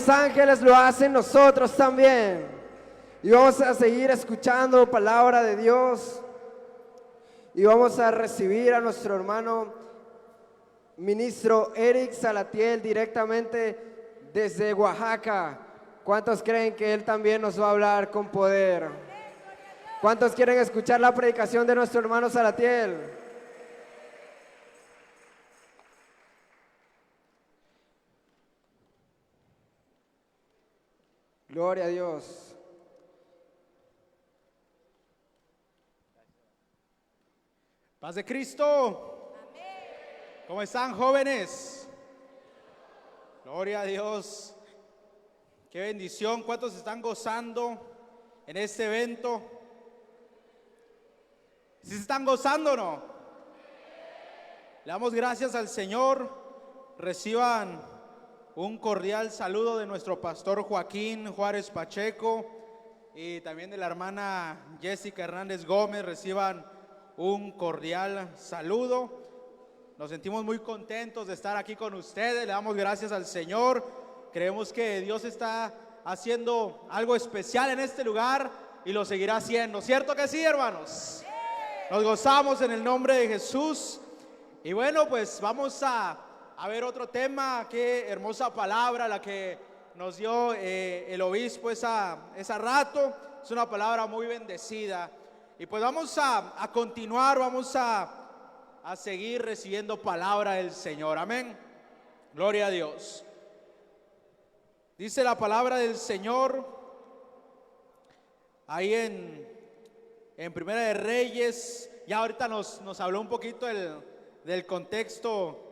ángeles lo hacen, nosotros también. Y vamos a seguir escuchando palabra de Dios. Y vamos a recibir a nuestro hermano ministro Eric Salatiel directamente desde Oaxaca. ¿Cuántos creen que él también nos va a hablar con poder? ¿Cuántos quieren escuchar la predicación de nuestro hermano Salatiel? Gloria a Dios. Paz de Cristo. Amén. ¿Cómo están, jóvenes? Gloria a Dios. Qué bendición. ¿Cuántos están gozando en este evento? ¿Sí se están gozando o no? Le damos gracias al Señor. Reciban un cordial saludo de nuestro pastor Joaquín Juárez Pacheco y también de la hermana Jessica Hernández Gómez. Reciban un cordial saludo. Nos sentimos muy contentos de estar aquí con ustedes. Le damos gracias al Señor. Creemos que Dios está haciendo algo especial en este lugar y lo seguirá haciendo. ¿Cierto que sí, hermanos? Nos gozamos en el nombre de Jesús. Y bueno, pues vamos a ver otro tema. Qué hermosa palabra la que nos dio el obispo esa rato. Es una palabra muy bendecida. Y pues vamos a continuar, vamos a seguir recibiendo palabra del Señor. Amén. Gloria a Dios. Dice la palabra del Señor ahí en Primera de Reyes. Ya ahorita nos habló un poquito del contexto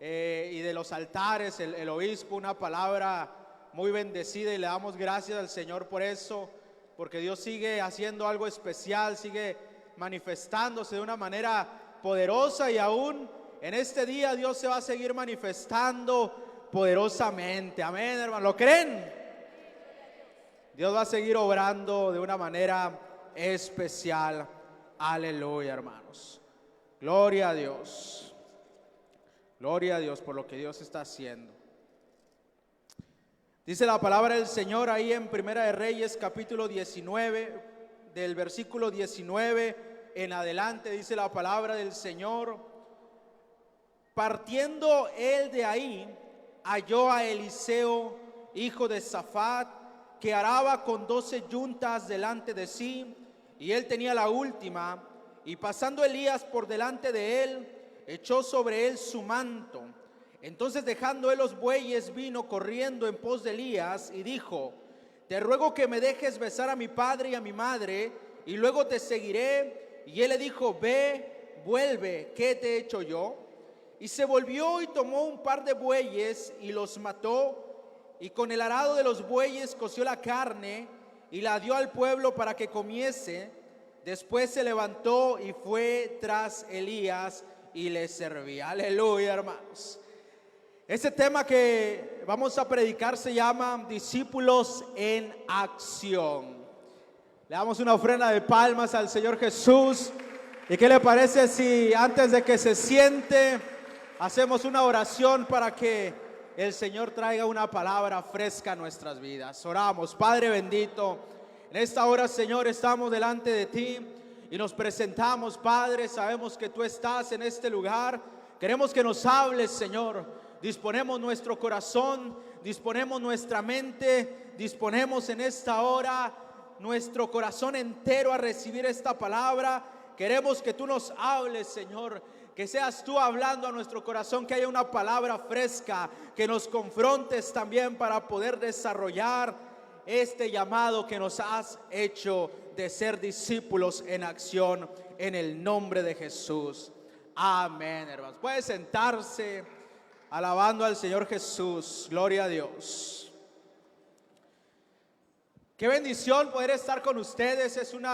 y de los altares, el obispo, una palabra muy bendecida, y le damos gracias al Señor por eso, porque Dios sigue haciendo algo especial, sigue manifestándose de una manera poderosa, y aún en este día Dios se va a seguir manifestando poderosamente. Amén, hermano. ¿Lo creen? Dios va a seguir obrando de una manera especial. Aleluya, hermanos. Gloria a Dios. Gloria a Dios por lo que Dios está haciendo. Dice la palabra del Señor ahí en Primera de Reyes capítulo 19, del versículo 19 en adelante. Dice la palabra del Señor: partiendo él de ahí, halló a Eliseo, hijo de Safat, que araba con 12 yuntas delante de sí, y él tenía la última. Y pasando Elías por delante de él, echó sobre él su manto. Entonces, dejando él los bueyes, vino corriendo en pos de Elías y dijo: te ruego que me dejes besar a mi padre y a mi madre, y luego te seguiré. Y él le dijo: ve, vuelve, ¿qué te he hecho yo? Y se volvió y tomó un par de bueyes y los mató, y con el arado de los bueyes coció la carne y la dio al pueblo para que comiese. Después se levantó y fue tras Elías y le servía. Aleluya, hermanos. Este tema que vamos a predicar se llama discípulos en acción. Le damos una ofrenda de palmas al Señor Jesús. ¿Y qué le parece si antes de que se siente hacemos una oración para que el Señor traiga una palabra fresca a nuestras vidas? Oramos. Padre bendito, en esta hora, Señor, estamos delante de ti y nos presentamos, Padre. Sabemos que tú estás en este lugar. Queremos que nos hables, Señor. Disponemos nuestro corazón, disponemos nuestra mente, disponemos en esta hora nuestro corazón entero a recibir esta palabra. Queremos que tú nos hables, Señor, que seas tú hablando a nuestro corazón, que haya una palabra fresca, que nos confrontes también para poder desarrollar este llamado que nos has hecho de ser discípulos en acción, en el nombre de Jesús. Amén, hermanos. Puede sentarse, alabando al Señor Jesús. Gloria a Dios. Qué bendición poder estar con ustedes. Es un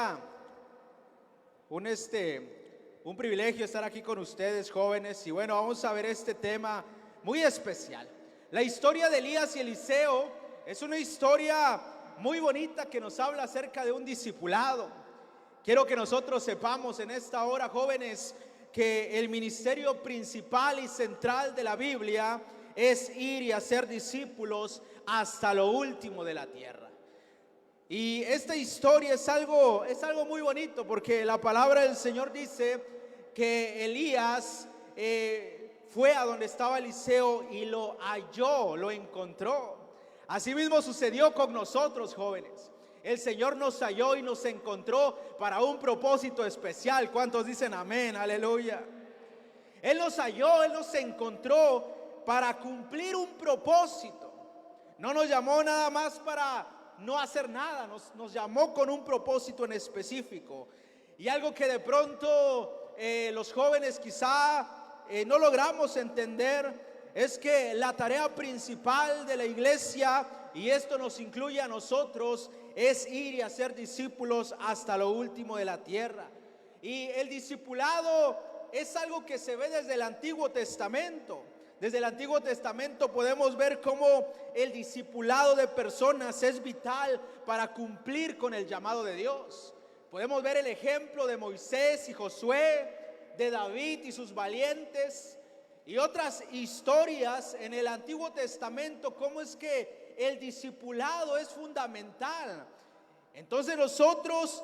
privilegio estar aquí con ustedes, jóvenes. Y bueno, vamos a ver este tema muy especial. La historia de Elías y Eliseo es una historia muy bonita que nos habla acerca de un discipulado. Quiero que nosotros sepamos en esta hora, jóvenes, que el ministerio principal y central de la Biblia es ir y hacer discípulos hasta lo último de la tierra. Y esta historia es algo muy bonito, porque la palabra del Señor dice que Elías fue a donde estaba Eliseo y lo halló, lo encontró. Así mismo sucedió con nosotros, jóvenes. El Señor nos halló y nos encontró para un propósito especial. ¿Cuántos dicen amén? Aleluya. Él nos halló, Él nos encontró para cumplir un propósito. No nos llamó nada más para no hacer nada, nos llamó con un propósito en específico. Y algo que de pronto los jóvenes quizá no logramos entender es que la tarea principal de la iglesia, y esto nos incluye a nosotros, es ir y hacer discípulos hasta lo último de la tierra. Y el discipulado es algo que se ve desde el Antiguo Testamento. Desde el Antiguo Testamento podemos ver cómo el discipulado de personas es vital para cumplir con el llamado de Dios. Podemos ver el ejemplo de Moisés y Josué, de David y sus valientes, y otras historias en el Antiguo Testamento, cómo es que el discipulado es fundamental. Entonces nosotros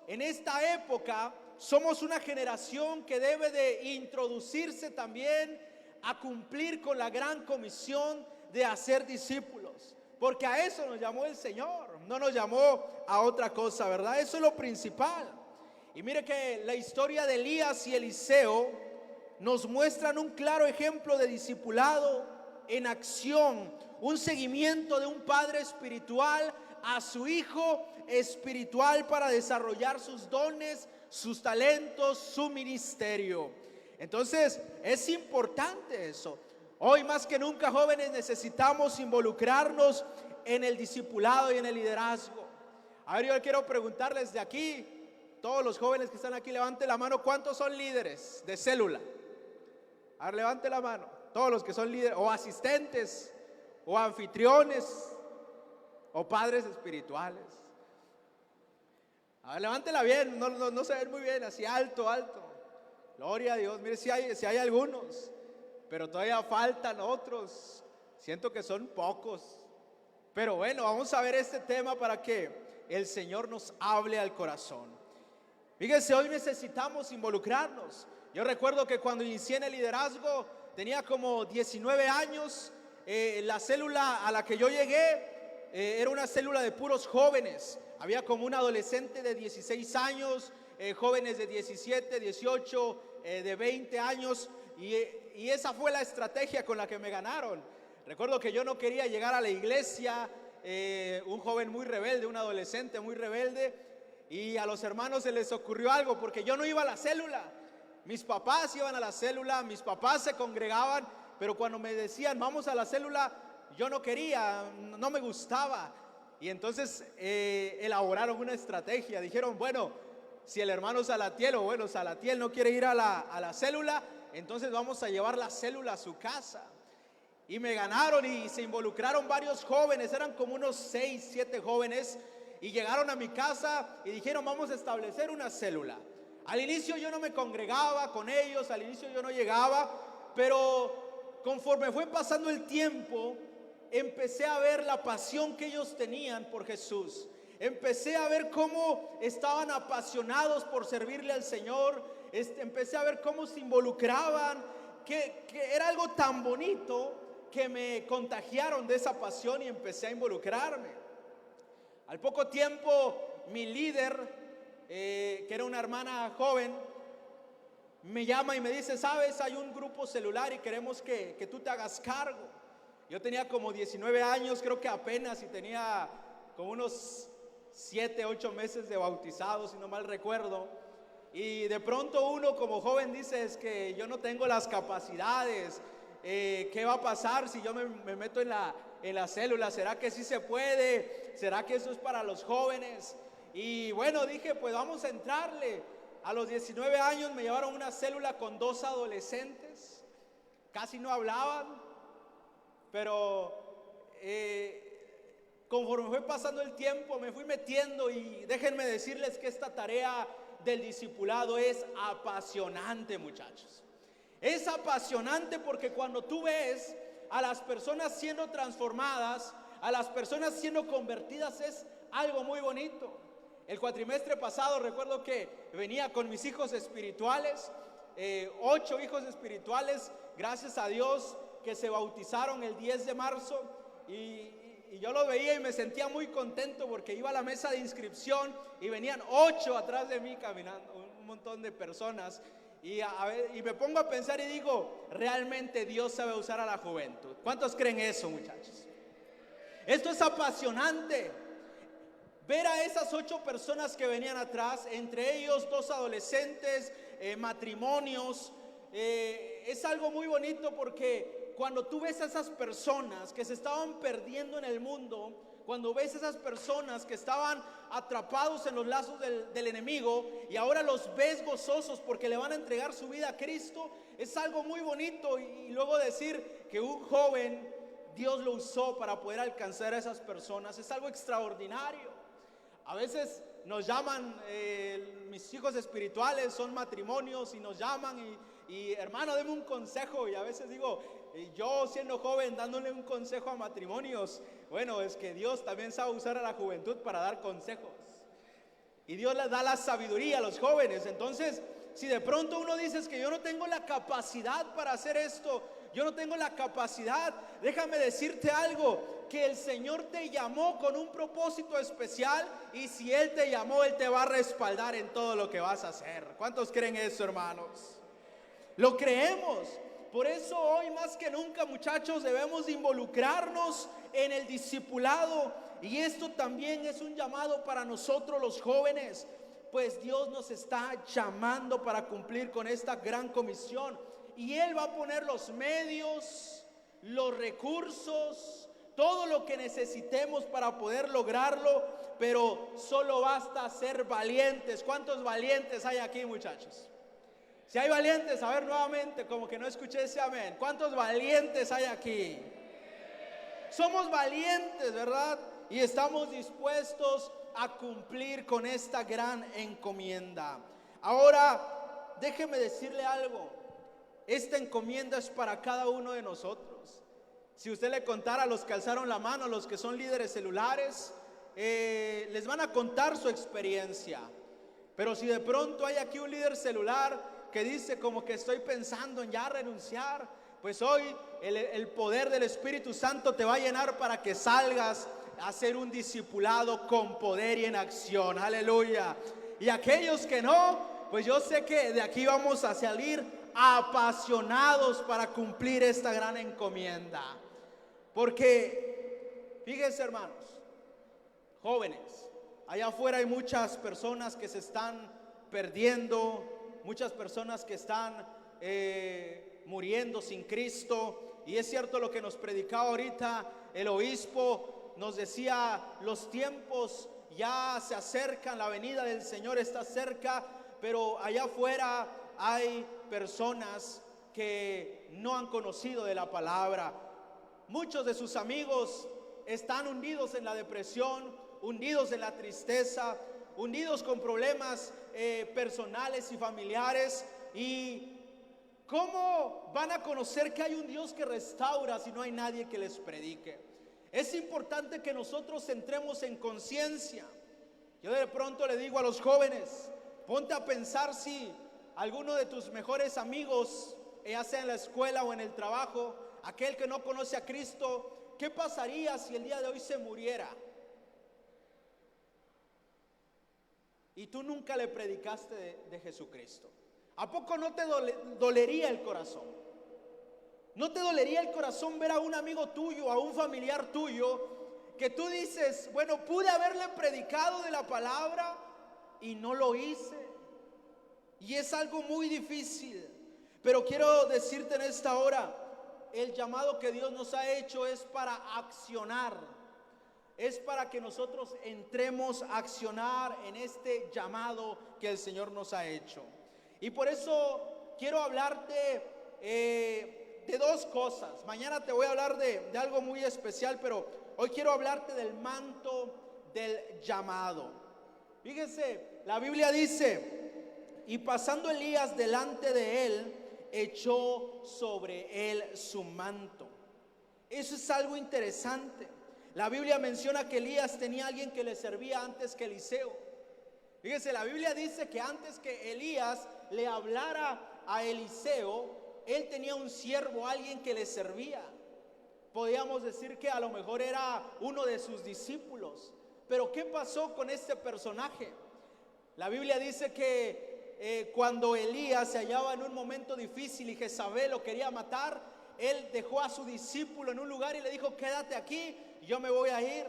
en esta época somos una generación que debe de introducirse también a cumplir con la gran comisión de hacer discípulos, porque a eso nos llamó el Señor, no nos llamó a otra cosa, ¿verdad? Eso es lo principal. Y mire que la historia de Elías y Eliseo nos muestran un claro ejemplo de discipulado en acción, un seguimiento de un padre espiritual a su hijo espiritual para desarrollar sus dones, sus talentos, su ministerio. Entonces es importante eso. Hoy más que nunca, jóvenes, necesitamos involucrarnos en el discipulado y en el liderazgo. A ver, yo quiero preguntarles de aquí, todos los jóvenes que están aquí, levanten la mano. ¿Cuántos son líderes de célula? A ver, levante la mano. Todos los que son líderes o asistentes o anfitriones o padres espirituales. A ver, levántela bien, no se ven muy bien, así alto, alto. Gloria a Dios. Mire, si hay algunos, pero todavía faltan otros. Siento que son pocos. Pero bueno, vamos a ver este tema para que el Señor nos hable al corazón. Fíjense, hoy necesitamos involucrarnos. Yo recuerdo que cuando inicié en el liderazgo tenía como 19 años. La célula a la que yo llegué era una célula de puros jóvenes. Había como un adolescente de 16 años, jóvenes de 17, 18, de 20 años, y esa fue la estrategia con la que me ganaron. Recuerdo que yo no quería llegar a la iglesia, un joven muy rebelde, un adolescente muy rebelde, y a los hermanos se les ocurrió algo, porque yo no iba a la célula. Mis papás iban a la célula, mis papás se congregaban, pero cuando me decían vamos a la célula, yo no quería, no me gustaba. Y entonces elaboraron una estrategia. Dijeron, bueno, si el hermano Salatiel, o bueno, Salatiel no quiere ir a la célula, entonces vamos a llevar la célula a su casa. Y me ganaron y se involucraron varios jóvenes, eran como unos 6, 7 jóvenes, y llegaron a mi casa y dijeron, vamos a establecer una célula. Al inicio yo no me congregaba con ellos, al inicio yo no llegaba, pero conforme fue pasando el tiempo, empecé a ver la pasión que ellos tenían por Jesús. Empecé a ver cómo estaban apasionados por servirle al Señor. Empecé a ver cómo se involucraban, que era algo tan bonito que me contagiaron de esa pasión y empecé a involucrarme. Al poco tiempo, mi líder, que era una hermana joven, me llama y me dice, sabes, hay un grupo celular y queremos que tú te hagas cargo. Yo tenía como 19 años, creo que apenas, y tenía como unos 7, 8 meses de bautizado, si no mal recuerdo. Y de pronto uno como joven dice, es que yo no tengo las capacidades, ¿qué va a pasar si yo me meto en la célula? ¿Será que sí se puede? ¿Será que eso es para los jóvenes? Y bueno, dije, pues vamos a entrarle. A los 19 años me llevaron a una célula con 2 adolescentes, casi no hablaban, pero conforme fue pasando el tiempo me fui metiendo, y déjenme decirles que esta tarea del discipulado es apasionante, muchachos. Es apasionante porque cuando tú ves a las personas siendo transformadas, a las personas siendo convertidas es algo muy bonito. El cuatrimestre pasado recuerdo que venía con mis hijos espirituales, 8 hijos espirituales, gracias a Dios, que se bautizaron el 10 de marzo y yo los veía y me sentía muy contento porque iba a la mesa de inscripción y venían 8 atrás de mí caminando, un montón de personas. Y me pongo a pensar y digo, realmente Dios sabe usar a la juventud. ¿Cuántos creen eso, muchachos? Esto es apasionante. Ver a esas 8 personas que venían atrás, entre ellos 2 adolescentes, matrimonios, es algo muy bonito porque cuando tú ves a esas personas que se estaban perdiendo en el mundo, cuando ves a esas personas que estaban atrapados en los lazos del enemigo y ahora los ves gozosos porque le van a entregar su vida a Cristo, es algo muy bonito. Y luego decir que un joven Dios lo usó para poder alcanzar a esas personas, es algo extraordinario. A veces nos llaman, mis hijos espirituales son matrimonios y nos llaman y hermano, deme un consejo. Y a veces digo, yo siendo joven dándole un consejo a matrimonios, bueno, es que Dios también sabe usar a la juventud para dar consejos. Y Dios les da la sabiduría a los jóvenes. Entonces, si de pronto uno dice que yo no tengo la capacidad para hacer esto, yo no tengo la capacidad, déjame decirte algo, que el Señor te llamó con un propósito especial y si Él te llamó, Él te va a respaldar en todo lo que vas a hacer. ¿Cuántos creen eso, hermanos? Lo creemos. Por eso hoy más que nunca, muchachos, debemos de involucrarnos en el discipulado. Y esto también es un llamado para nosotros los jóvenes, pues Dios nos está llamando para cumplir con esta gran comisión. Y Él va a poner los medios, los recursos, todo lo que necesitemos para poder lograrlo, pero solo basta ser valientes. ¿Cuántos valientes hay aquí, muchachos? Si hay valientes, a ver nuevamente, como que no escuché ese amén. ¿Cuántos valientes hay aquí? Somos valientes, ¿verdad? Y estamos dispuestos a cumplir con esta gran encomienda. Ahora, déjeme decirle algo. Esta encomienda es para cada uno de nosotros. Si usted le contara a los que alzaron la mano, los que son líderes celulares, les van a contar su experiencia. Pero si de pronto hay aquí un líder celular que dice como que estoy pensando en ya renunciar, pues hoy el poder del Espíritu Santo te va a llenar para que salgas a hacer un discipulado con poder y en acción. Aleluya. Y aquellos que no, pues yo sé que de aquí vamos a salir apasionados para cumplir esta gran encomienda. Porque fíjense, hermanos, jóvenes, allá afuera hay muchas personas que se están perdiendo, muchas personas que están muriendo sin Cristo. Y es cierto lo que nos predicaba ahorita el obispo, nos decía, los tiempos ya se acercan, la venida del Señor está cerca, pero allá afuera hay personas que no han conocido de la palabra. Muchos de sus amigos están hundidos en la depresión, hundidos en la tristeza, hundidos con problemas personales y familiares. ¿Y cómo van a conocer que hay un Dios que restaura si no hay nadie que les predique? Es importante que nosotros entremos en conciencia. Yo de pronto le digo a los jóvenes, ponte a pensar si alguno de tus mejores amigos, ya sea en la escuela o en el trabajo, aquel que no conoce a Cristo, ¿qué pasaría si el día de hoy se muriera? Y tú nunca le predicaste de Jesucristo. ¿A poco no te dolería el corazón? ¿No te dolería el corazón ver a un amigo tuyo, a un familiar tuyo, que tú dices, bueno, pude haberle predicado de la palabra y no lo hice? Y es algo muy difícil. Pero quiero decirte en esta hora, el llamado que Dios nos ha hecho es para accionar. Es para que nosotros entremos a accionar en este llamado que el Señor nos ha hecho. Y por eso quiero hablarte de dos cosas. Mañana te voy a hablar de algo muy especial, pero hoy quiero hablarte del manto del llamado. Fíjense, la Biblia dice, y pasando Elías delante de él, echó sobre él su manto. Eso es algo interesante. La Biblia menciona que Elías tenía a alguien que le servía antes que Eliseo. Fíjese, la Biblia dice que antes que Elías le hablara a Eliseo, él tenía un siervo, alguien que le servía. Podríamos decir que a lo mejor era uno de sus discípulos. Pero ¿qué pasó con este personaje? La Biblia dice que cuando Elías se hallaba en un momento difícil y Jezabel lo quería matar, él dejó a su discípulo en un lugar y le dijo: quédate aquí, yo me voy a ir.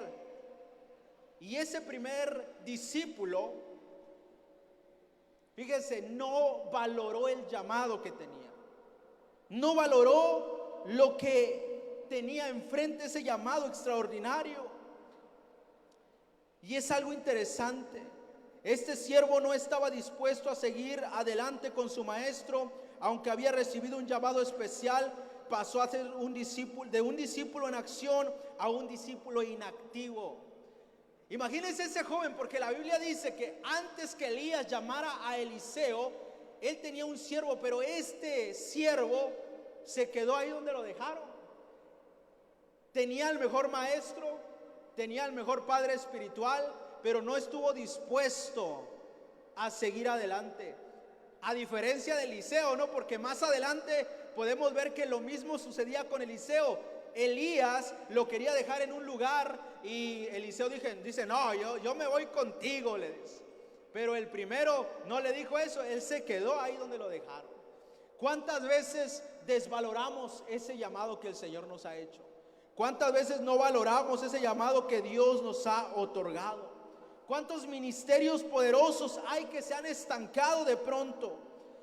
Y ese primer discípulo, fíjese, no valoró el llamado que tenía. No valoró lo que tenía enfrente, ese llamado extraordinario. Y es algo interesante. Este siervo no estaba dispuesto a seguir adelante con su maestro, aunque había recibido un llamado especial. Pasó a ser un discípulo, de un discípulo en acción a un discípulo inactivo. Imagínense ese joven, porque la Biblia dice que antes que Elías llamara a Eliseo, él tenía un siervo, pero este siervo se quedó ahí donde lo dejaron. Tenía el mejor maestro, tenía el mejor padre espiritual, pero no estuvo dispuesto a seguir adelante. A diferencia de Eliseo, ¿no? Porque más adelante podemos ver que lo mismo sucedía con Eliseo. Elías lo quería dejar en un lugar y Eliseo dice: no, yo me voy contigo, le dice. Pero el primero no le dijo eso, él se quedó ahí donde lo dejaron. ¿Cuántas veces desvaloramos ese llamado que el Señor nos ha hecho? ¿Cuántas veces no valoramos ese llamado que Dios nos ha otorgado? ¿Cuántos ministerios poderosos hay que se han estancado de pronto?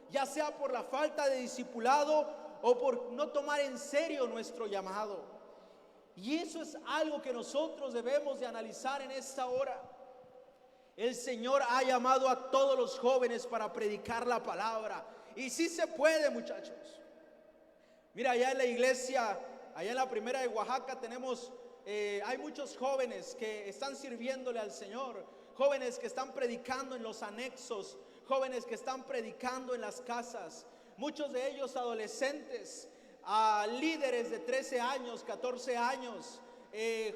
Ya sea por la falta de discipulado o por no tomar en serio nuestro llamado. Y eso es algo que nosotros debemos de analizar en esta hora. El Señor ha llamado a todos los jóvenes para predicar la palabra. Y sí se puede, muchachos. Mira, allá en la iglesia, allá en la primera de Oaxaca tenemos, hay muchos jóvenes que están sirviéndole al Señor. Jóvenes que están predicando en los anexos. Jóvenes que están predicando en las casas. Muchos de ellos adolescentes, líderes de 13 años, 14 años,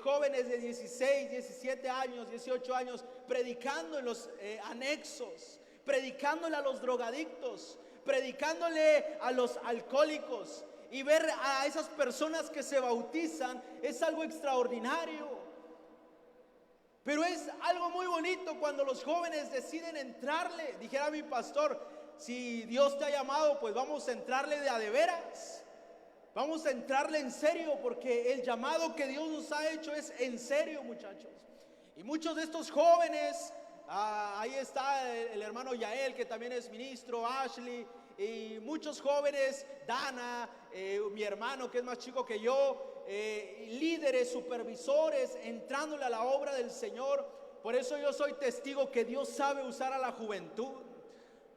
jóvenes de 16, 17 años, 18 años, predicando en los anexos, predicándole a los drogadictos, predicándole a los alcohólicos. Y ver a esas personas que se bautizan es algo extraordinario. Pero es algo muy bonito cuando los jóvenes deciden entrarle. Dijera mi pastor: si Dios te ha llamado, pues vamos a entrarle de veras. Vamos a entrarle en serio, porque el llamado que Dios nos ha hecho es en serio, muchachos. Y muchos de estos jóvenes, ahí está el hermano Yael, que también es ministro, Ashley, y muchos jóvenes, Dana, mi hermano que es más chico que yo, líderes, supervisores, entrándole a la obra del Señor. Por eso yo soy testigo que Dios sabe usar a la juventud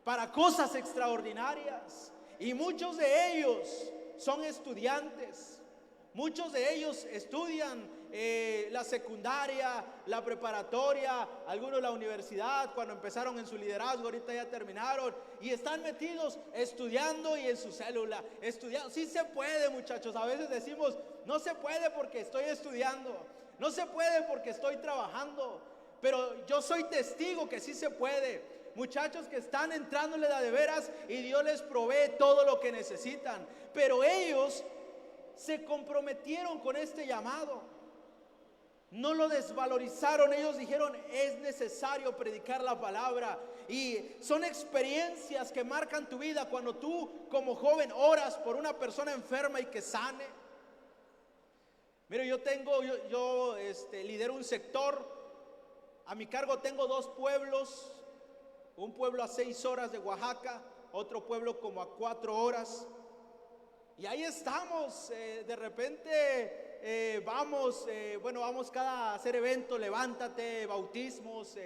para cosas extraordinarias. Y muchos de ellos son estudiantes. Muchos de ellos estudian la secundaria, la preparatoria, algunos la universidad, cuando empezaron en su liderazgo, ahorita ya terminaron y están metidos estudiando y en su célula, estudiando. Sí se puede, muchachos. A veces decimos: no se puede porque estoy estudiando, no se puede porque estoy trabajando. Pero yo soy testigo que sí se puede. Muchachos que están entrándole de veras y Dios les provee todo lo que necesitan. Pero ellos se comprometieron con este llamado. No lo desvalorizaron. Ellos dijeron: es necesario predicar la palabra. Y son experiencias que marcan tu vida cuando tú como joven oras por una persona enferma y que sane. Mire, yo lidero un sector. A mi cargo tengo 2 pueblos. Un pueblo a 6 horas de Oaxaca, otro pueblo como a 4 horas. Y ahí estamos, de repente vamos cada a hacer eventos, levántate, bautismos,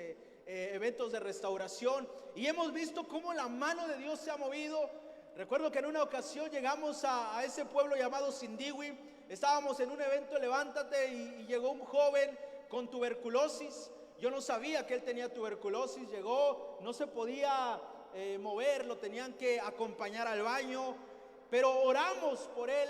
eventos de restauración. Y hemos visto cómo la mano de Dios se ha movido. Recuerdo que en una ocasión llegamos a ese pueblo llamado Sindiwi. Estábamos en un evento, levántate, y llegó un joven con tuberculosis. Yo no sabía que él tenía tuberculosis. Llegó, no se podía mover, lo tenían que acompañar al baño. Pero oramos por él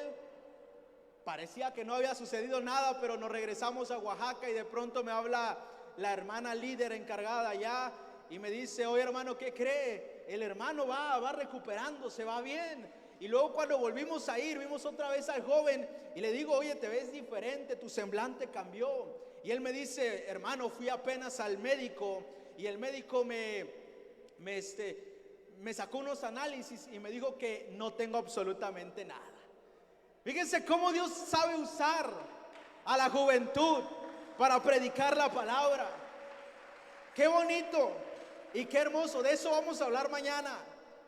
Parecía que no había sucedido nada, pero nos regresamos a Oaxaca y de pronto me habla la hermana líder encargada allá y me dice: oye hermano, ¿qué cree? El hermano va recuperando, se va bien. Y luego cuando volvimos a ir, vimos otra vez al joven y le digo: oye, te ves diferente, tu semblante cambió. Y él me dice: hermano, fui apenas al médico y el médico me sacó unos análisis y me dijo que no tengo absolutamente nada. Fíjense cómo Dios sabe usar a la juventud para predicar la palabra. Qué bonito y qué hermoso. De eso vamos a hablar mañana,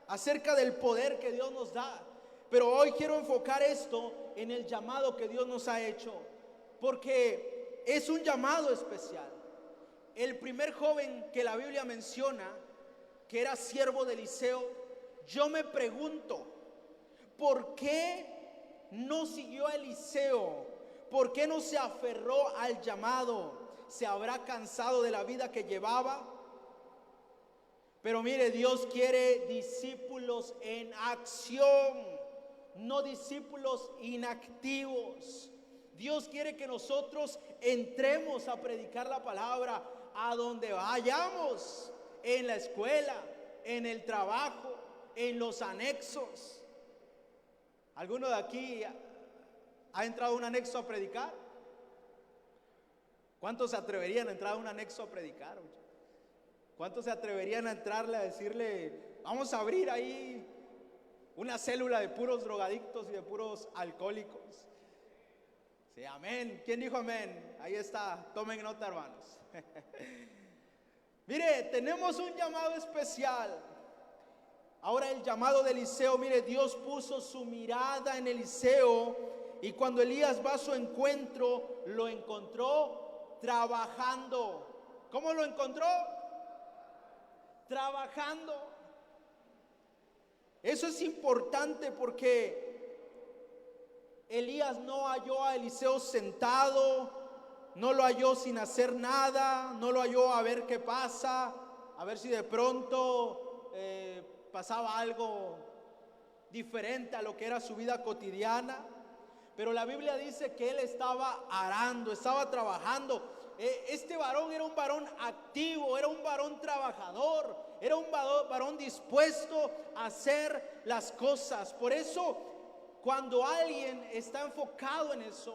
acerca del poder que Dios nos da. Pero hoy quiero enfocar esto en el llamado que Dios nos ha hecho, porque es un llamado especial. El primer joven que la Biblia menciona, que era siervo de Eliseo, yo me pregunto, ¿por qué no siguió a Eliseo? ¿Por qué no se aferró al llamado? ¿Se habrá cansado de la vida que llevaba? Pero mire, Dios quiere discípulos en acción, no discípulos inactivos. Dios quiere que nosotros entremos a predicar la palabra a donde vayamos, en la escuela, en el trabajo, en los anexos. ¿Alguno de aquí ha entrado a un anexo a predicar? ¿Cuántos se atreverían a entrar a un anexo a predicar? ¿Cuántos se atreverían a entrarle a decirle: vamos a abrir ahí una célula de puros drogadictos y de puros alcohólicos? Sí, amén. ¿Quién dijo amén? Ahí está, tomen nota, hermanos. Mire, tenemos un llamado especial. Ahora el llamado de Eliseo, mire, Dios puso su mirada en Eliseo y cuando Elías va a su encuentro, lo encontró trabajando. ¿Cómo lo encontró? Trabajando. Eso es importante porque Elías no halló a Eliseo sentado, no lo halló sin hacer nada, no lo halló a ver qué pasa, a ver si de pronto pasaba algo diferente a lo que era su vida cotidiana. Pero la Biblia dice que él estaba arando, estaba trabajando. Este varón era un varón activo, era un varón trabajador, era un varón dispuesto a hacer las cosas. Por eso, cuando alguien está enfocado en eso,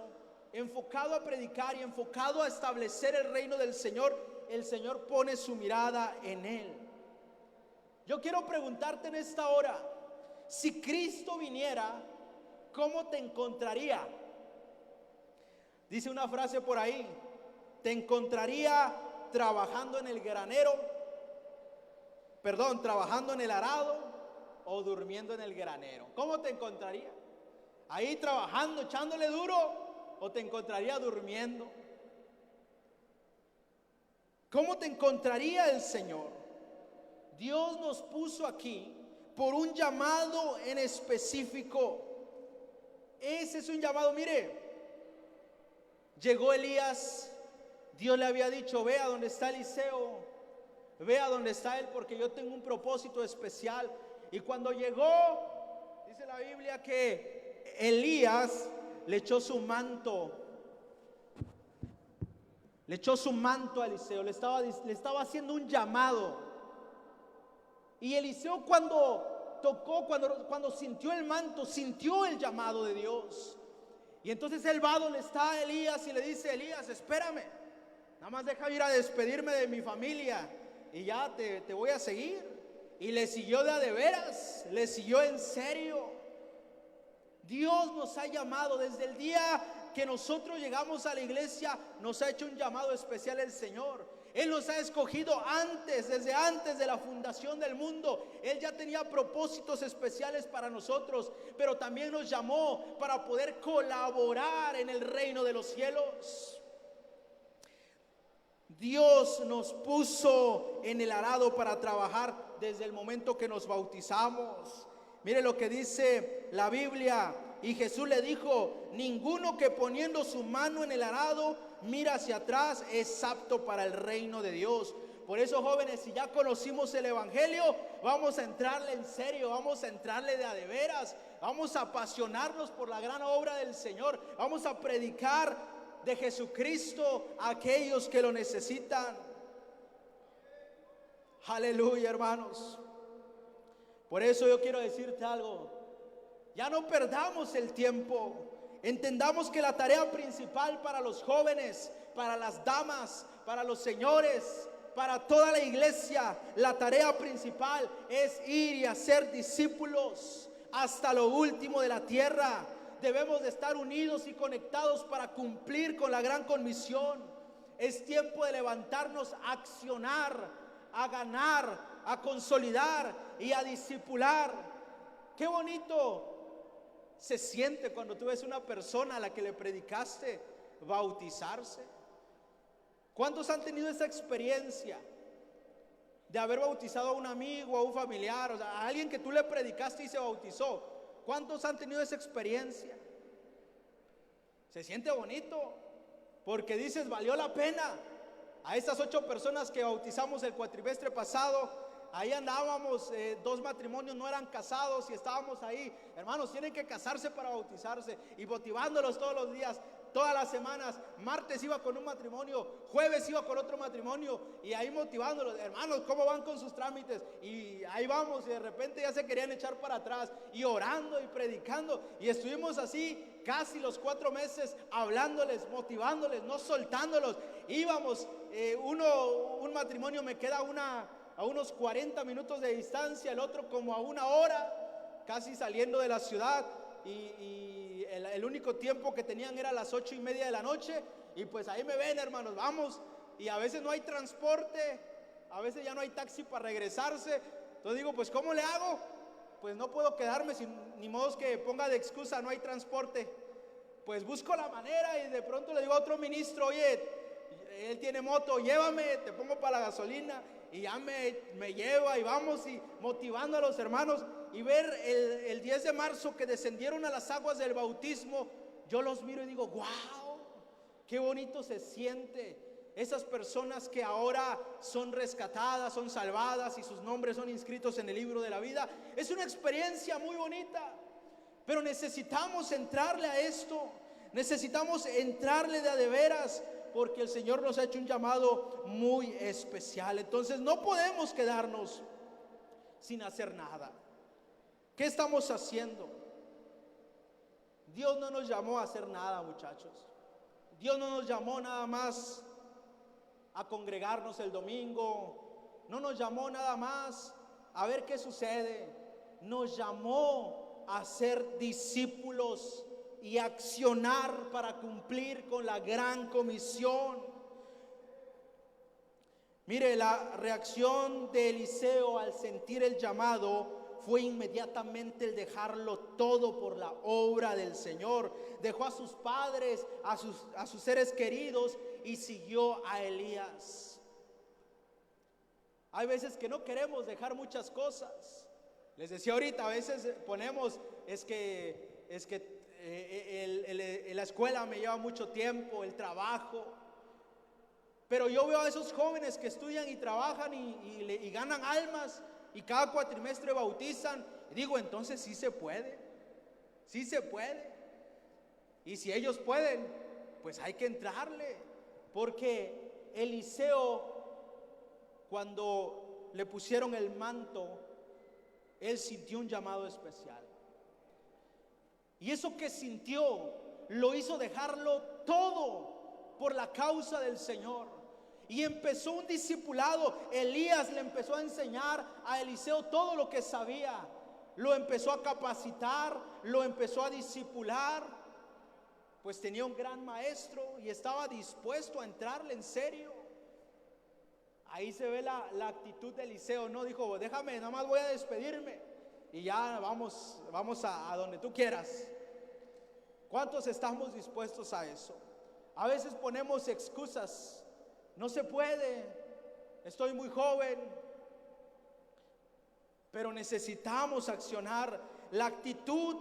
enfocado a predicar y enfocado a establecer el reino del Señor, el Señor pone su mirada en él. Yo quiero preguntarte en esta hora, si Cristo viniera, ¿cómo te encontraría? Dice una frase por ahí: te encontraría trabajando en el granero, trabajando en el arado o durmiendo en el granero. ¿Cómo te encontraría? Ahí trabajando, echándole duro, o te encontraría durmiendo. ¿Cómo te encontraría el Señor? Dios nos puso aquí por un llamado en específico. Ese es un llamado. Mire, llegó Elías, Dios le había dicho: ve a donde está Eliseo, ve a donde está él, porque yo tengo un propósito especial. Y cuando llegó, dice la Biblia que Elías le echó su manto a Eliseo, le estaba haciendo un llamado. Y Eliseo cuando sintió el manto, sintió el llamado de Dios. Y entonces él va donde está Elías y le dice: Elías, espérame, nada más deja ir a despedirme de mi familia y ya te voy a seguir. Y le siguió de veras, le siguió en serio. Dios nos ha llamado desde el día que nosotros llegamos a la iglesia, nos ha hecho un llamado especial el Señor. Él nos ha escogido desde antes de la fundación del mundo. Él ya tenía propósitos especiales para nosotros, pero también nos llamó para poder colaborar en el reino de los cielos. Dios nos puso en el arado para trabajar desde el momento que nos bautizamos. Mire lo que dice la Biblia. Y Jesús le dijo: ninguno que poniendo su mano en el arado mira hacia atrás es apto para el reino de Dios. Por eso, jóvenes, si ya conocimos el Evangelio, vamos a entrarle en serio, vamos a entrarle de a de veras, vamos a apasionarnos por la gran obra del Señor, vamos a predicar de Jesucristo a aquellos que lo necesitan. Aleluya, hermanos. Por eso yo quiero decirte algo: ya no perdamos el tiempo. Entendamos que la tarea principal para los jóvenes, para las damas, para los señores, para toda la iglesia, la tarea principal es ir y hacer discípulos hasta lo último de la tierra. Debemos de estar unidos y conectados para cumplir con la gran comisión. Es tiempo de levantarnos a accionar, a ganar, a consolidar y a discipular. Qué bonito se siente cuando tú ves una persona a la que le predicaste bautizarse. ¿Cuántos han tenido esa experiencia de haber bautizado a un amigo, a un familiar, o sea, a alguien que tú le predicaste y se bautizó? ¿Cuántos han tenido esa experiencia? Se siente bonito porque dices, valió la pena. A estas 8 personas que bautizamos el cuatrimestre pasado, ahí andábamos, 2 matrimonios no eran casados y estábamos ahí. Hermanos, tienen que casarse para bautizarse, y motivándolos todos los días, todas las semanas. Martes iba con un matrimonio, jueves iba con otro matrimonio, y ahí motivándolos: hermanos, ¿cómo van con sus trámites? Y ahí vamos, y de repente ya se querían echar para atrás, y orando y predicando, y estuvimos así casi los 4 meses hablándoles, motivándoles, no soltándolos. Íbamos, un matrimonio me queda a unos 40 minutos de distancia, el otro como a 1 hora, casi saliendo de la ciudad, y el único tiempo que tenían era las 8:30 de la noche. Y pues ahí me ven, hermanos, vamos, y a veces no hay transporte, a veces ya no hay taxi para regresarse. Entonces digo, pues ¿cómo le hago? Pues no puedo quedarme, ni modo que ponga de excusa, no hay transporte. Pues busco la manera, y de pronto le digo a otro ministro: oye, él tiene moto, llévame, te pongo para la gasolina. Y ya me lleva, y vamos, y motivando a los hermanos. Y ver el 10 de marzo que descendieron a las aguas del bautismo, yo los miro y digo, wow, qué bonito se siente. Esas personas que ahora son rescatadas, son salvadas, y sus nombres son inscritos en el libro de la vida. Es una experiencia muy bonita, pero necesitamos entrarle a esto. Necesitamos entrarle de a de veras, porque el Señor nos ha hecho un llamado muy especial. Entonces no podemos quedarnos sin hacer nada. ¿Qué estamos haciendo? Dios no nos llamó a hacer nada, muchachos. Dios no nos llamó nada más a congregarnos el domingo. No nos llamó nada más a ver qué sucede. Nos llamó a ser discípulos y accionar para cumplir con la gran comisión. Mire, la reacción de Eliseo al sentir el llamado fue inmediatamente el dejarlo todo por la obra del Señor. Dejó a sus padres, a sus seres queridos, y siguió a Elías. Hay veces que no queremos dejar muchas cosas. Les decía ahorita, a veces ponemos, es que la escuela me lleva mucho tiempo, el trabajo. Pero yo veo a esos jóvenes que estudian y trabajan y ganan almas, y cada cuatrimestre bautizan, y digo, entonces sí se puede, sí se puede. Y si ellos pueden, pues hay que entrarle. Porque Eliseo, cuando le pusieron el manto, él sintió un llamado especial. Y eso que sintió lo hizo dejarlo todo por la causa del Señor. Y empezó un discipulado. Elías le empezó a enseñar a Eliseo todo lo que sabía. Lo empezó a capacitar, lo empezó a discipular. Pues tenía un gran maestro y estaba dispuesto a entrarle en serio. Ahí se ve la actitud de Eliseo. No dijo, déjame, nada más voy a despedirme y ya vamos a donde tú quieras. ¿Cuántos estamos dispuestos a eso? A veces ponemos excusas. No se puede, estoy muy joven. Pero necesitamos accionar. La actitud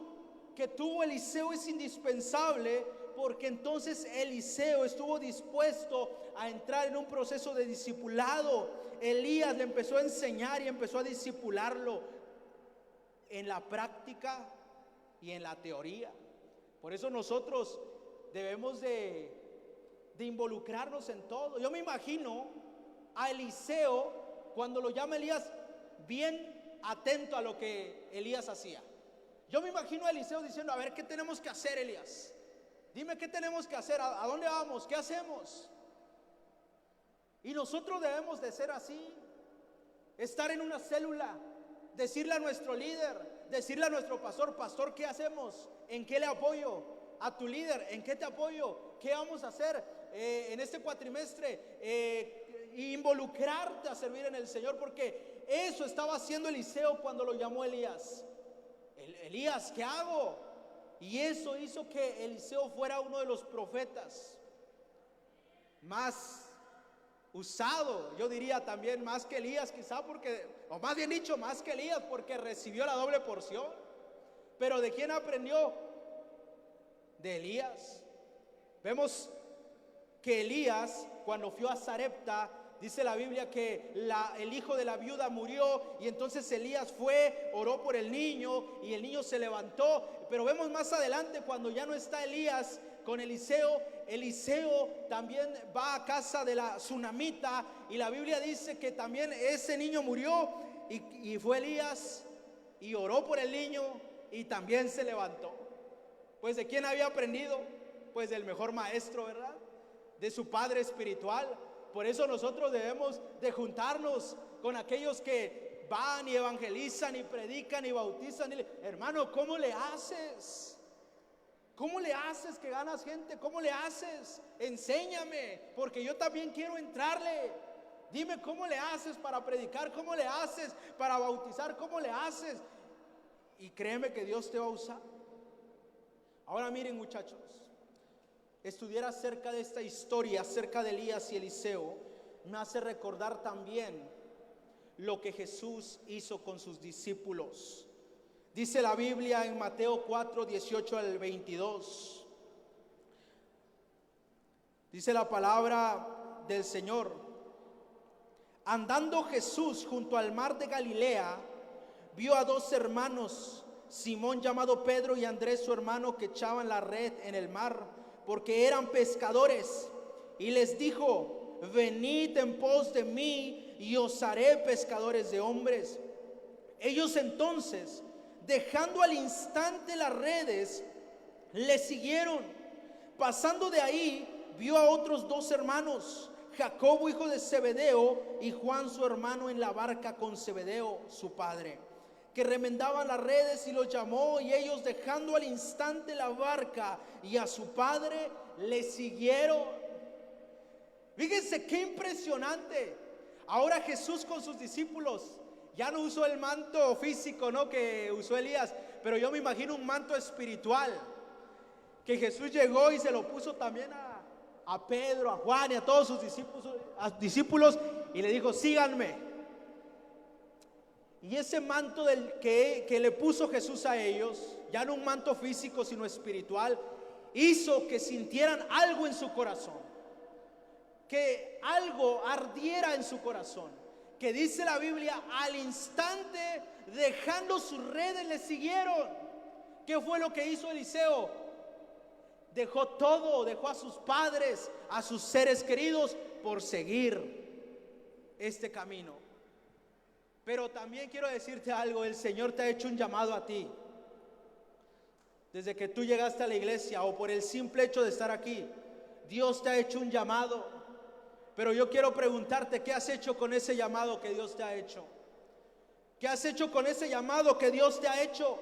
que tuvo Eliseo es indispensable porque entonces Eliseo estuvo dispuesto a entrar en un proceso de discipulado. Elías le empezó a enseñar y empezó a discipularlo en la práctica y en la teoría. Por eso nosotros debemos de involucrarnos en todo. Yo me imagino a Eliseo cuando lo llama Elías, bien atento a lo que Elías hacía. Yo me imagino a Eliseo diciendo: a ver, ¿qué tenemos que hacer, Elías? Dime qué tenemos que hacer, a dónde vamos, qué hacemos. Y nosotros debemos de ser así, estar en una célula, decirle a nuestro líder, decirle a nuestro pastor: pastor, ¿qué hacemos? ¿En qué le apoyo? A tu líder, ¿en qué te apoyo? ¿Qué vamos a hacer en este cuatrimestre? Involucrarte a servir en el Señor, porque eso estaba haciendo Eliseo cuando lo llamó Elías. Elías, ¿qué hago? Y eso hizo que Eliseo fuera uno de los profetas más usado, yo diría también más que Elías, quizá porque, o más bien dicho, más que Elías, porque recibió la doble porción. Pero ¿de quién aprendió? De Elías. Vemos que Elías, cuando fue a Sarepta, dice la Biblia que el hijo de la viuda murió, y entonces Elías fue, oró por el niño y el niño se levantó. Pero vemos más adelante, cuando ya no está Elías con Eliseo, Eliseo también va a casa de la tsunamita, y la Biblia dice que también ese niño murió, y fue Elías y oró por el niño y también se levantó. Pues ¿de quién había aprendido? Pues del mejor maestro, ¿verdad? De su padre espiritual. Por eso nosotros debemos de juntarnos con aquellos que van y evangelizan y predican y bautizan. Hermano, ¿cómo le haces? ¿Cómo le haces que ganas gente? ¿Cómo le haces? Enséñame, porque yo también quiero entrarle. Dime cómo le haces para predicar, cómo le haces para bautizar, cómo le haces. Y créeme que Dios te va a usar. Ahora miren, muchachos, estudiar acerca de esta historia, acerca de Elías y Eliseo, me hace recordar también lo que Jesús hizo con sus discípulos. Dice la Biblia en Mateo 4, 18 al 22. Dice la palabra del Señor: andando Jesús junto al mar de Galilea, vio a dos hermanos, Simón llamado Pedro y Andrés su hermano, que echaban la red en el mar, porque eran pescadores. Y les dijo: venid en pos de mí y os haré pescadores de hombres. Ellos entonces, dejando al instante las redes, le siguieron. Pasando de ahí, vio a otros dos hermanos, Jacobo hijo de Zebedeo y Juan su hermano, en la barca con Zebedeo su padre, que remendaban las redes, y los llamó, y ellos, dejando al instante la barca y a su padre, le siguieron. Fíjense qué impresionante. Ahora Jesús con sus discípulos ya no usó el manto físico, ¿no?, que usó Elías, pero yo me imagino un manto espiritual que Jesús llegó y se lo puso también a Pedro, a Juan y a todos sus discípulos, y le dijo: síganme. Y ese manto que le puso Jesús a ellos, ya no un manto físico sino espiritual, hizo que sintieran algo en su corazón, que algo ardiera en su corazón, que dice la Biblia, al instante, dejando sus redes, le siguieron. ¿Qué fue lo que hizo Eliseo? Dejó todo, dejó a sus padres, a sus seres queridos, por seguir este camino. Pero también quiero decirte algo: el Señor te ha hecho un llamado a ti. Desde que tú llegaste a la iglesia, o por el simple hecho de estar aquí, Dios te ha hecho un llamado. Pero yo quiero preguntarte: ¿qué has hecho con ese llamado que Dios te ha hecho? ¿Qué has hecho con ese llamado que Dios te ha hecho?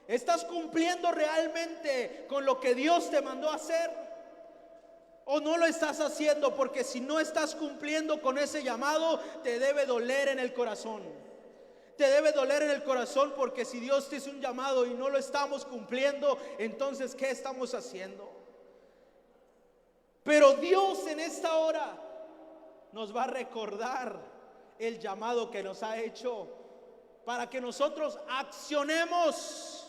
¿Estás cumpliendo realmente con lo que Dios te mandó a hacer? ¿O no lo estás haciendo? Porque si no estás cumpliendo con ese llamado, te debe doler en el corazón. Te debe doler en el corazón, porque si Dios te hizo un llamado y no lo estamos cumpliendo, entonces ¿qué estamos haciendo? Pero Dios en esta hora nos va a recordar el llamado que nos ha hecho, para que nosotros accionemos,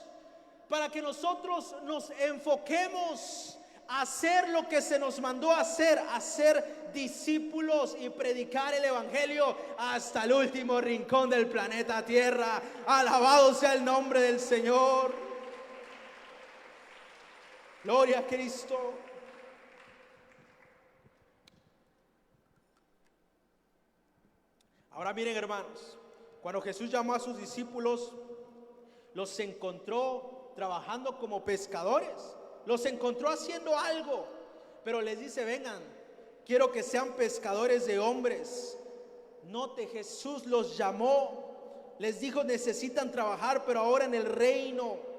para que nosotros nos enfoquemos hacer lo que se nos mandó a hacer discípulos y predicar el evangelio hasta el último rincón del planeta Tierra. Alabado sea el nombre del Señor. Gloria a Cristo. Ahora miren, hermanos, cuando Jesús llamó a sus discípulos, los encontró trabajando como pescadores, los encontró haciendo algo, pero les dice: vengan, quiero que sean pescadores de hombres. Note, Jesús los llamó, les dijo: necesitan trabajar, pero ahora en el reino.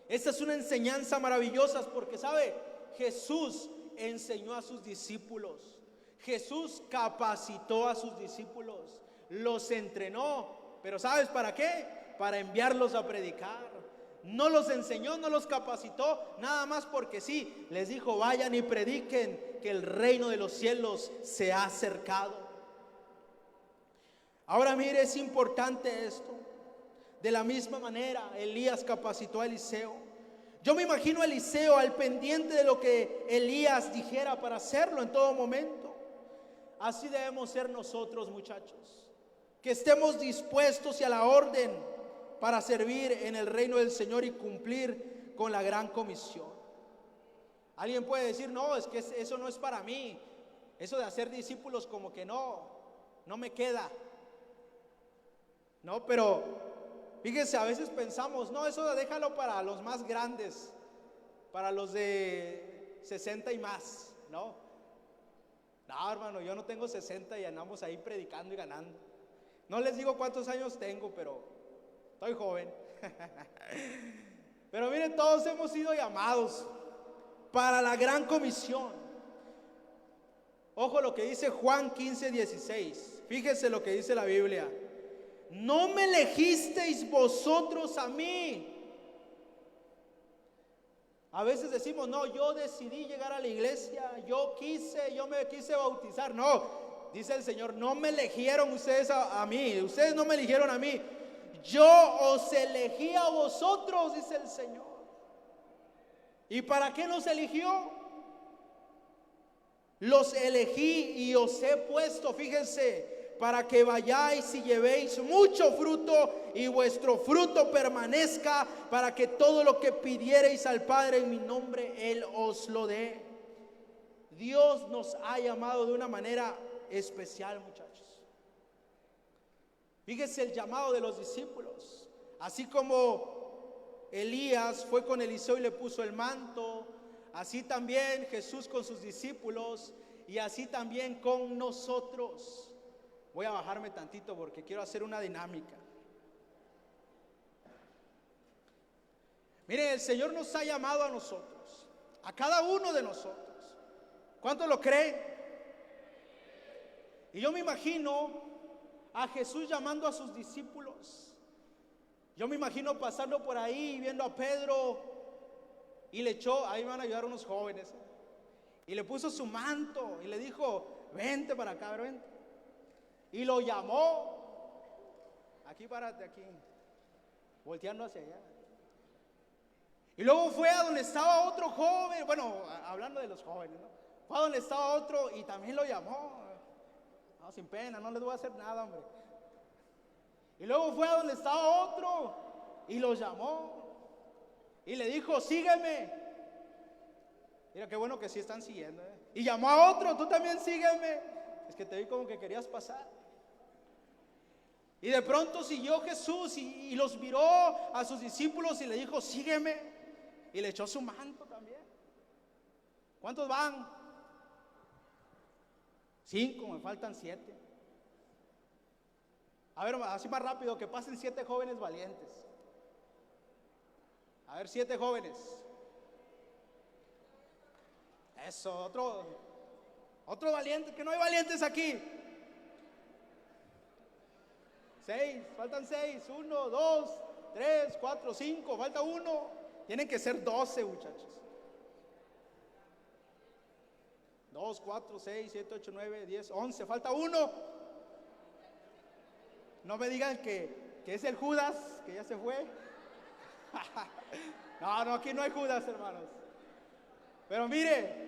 Esta es una enseñanza maravillosa, porque sabe, Jesús enseñó a sus discípulos, Jesús capacitó a sus discípulos, los entrenó, pero ¿sabes para qué? Para enviarlos a predicar. No los enseñó, no los capacitó nada más porque sí. Les dijo: vayan y prediquen que el reino de los cielos se ha acercado. Ahora mire, es importante esto. De la misma manera, Elías capacitó a Eliseo. Yo me imagino a Eliseo al pendiente de lo que Elías dijera para hacerlo en todo momento. Así debemos ser nosotros, muchachos, que estemos dispuestos y a la orden para servir en el reino del Señor y cumplir con la gran comisión. Alguien puede decir: no, es que eso no es para mí, eso de hacer discípulos como que no me queda. No, pero fíjense, a veces pensamos: no, eso déjalo para los más grandes, para los de 60 y más. No, hermano, yo no tengo 60 y andamos ahí predicando y ganando. No les digo cuántos años tengo, pero estoy joven. Pero miren, todos hemos sido llamados para la gran comisión. Ojo lo que dice Juan 15:16. Fíjense lo que dice la Biblia: no me elegisteis vosotros a mí. A veces decimos: no, yo decidí llegar a la iglesia, yo me quise bautizar. No, dice el Señor: no me eligieron ustedes a mí, ustedes no me eligieron a mí, yo os elegí a vosotros, dice el Señor. ¿Y para qué nos eligió? Los elegí y os he puesto, fíjense, para que vayáis y llevéis mucho fruto y vuestro fruto permanezca, para que todo lo que pidiereis al Padre en mi nombre, Él os lo dé. Dios nos ha llamado de una manera especial, muchachos. Fíjese el llamado de los discípulos. Así como Elías fue con Eliseo y le puso el manto, así también Jesús con sus discípulos, y así también con nosotros. Voy a bajarme tantito porque quiero hacer una dinámica. Miren, el Señor nos ha llamado a nosotros, a cada uno de nosotros. ¿Cuánto lo cree? Y yo me imagino a Jesús llamando a sus discípulos. Yo me imagino pasando por ahí, viendo a Pedro, y le echó, ahí van a ayudar unos jóvenes, y le puso su manto y le dijo: vente para acá, vente. Y lo llamó: aquí, párate aquí, volteando hacia allá. Y luego fue a donde estaba otro joven, bueno, hablando de los jóvenes, ¿no? Fue a donde estaba otro y también lo llamó. No, sin pena, no les voy a hacer nada, hombre. Y luego fue a donde estaba otro y lo llamó y le dijo: sígueme. Mira qué bueno que sí están siguiendo, ¿eh? Y llamó a otro: tú también sígueme. Es que te vi como que querías pasar. Y de pronto siguió Jesús y los miró a sus discípulos y le dijo: sígueme. Y le echó su manto también. ¿Cuántos van? 5, me faltan 7. A ver, así más rápido, que pasen 7 jóvenes valientes. A ver, 7 jóvenes. Eso, otro valiente, que no hay valientes aquí. 6, faltan 6. 1, 2, 3, 4, 5, falta 1. Tienen que ser 12, muchachos. 2, 4, 6, 7, 8, 9, 10, 11, falta 1. No me digan que es el Judas, que ya se fue. No, aquí no hay Judas, hermanos. Pero mire,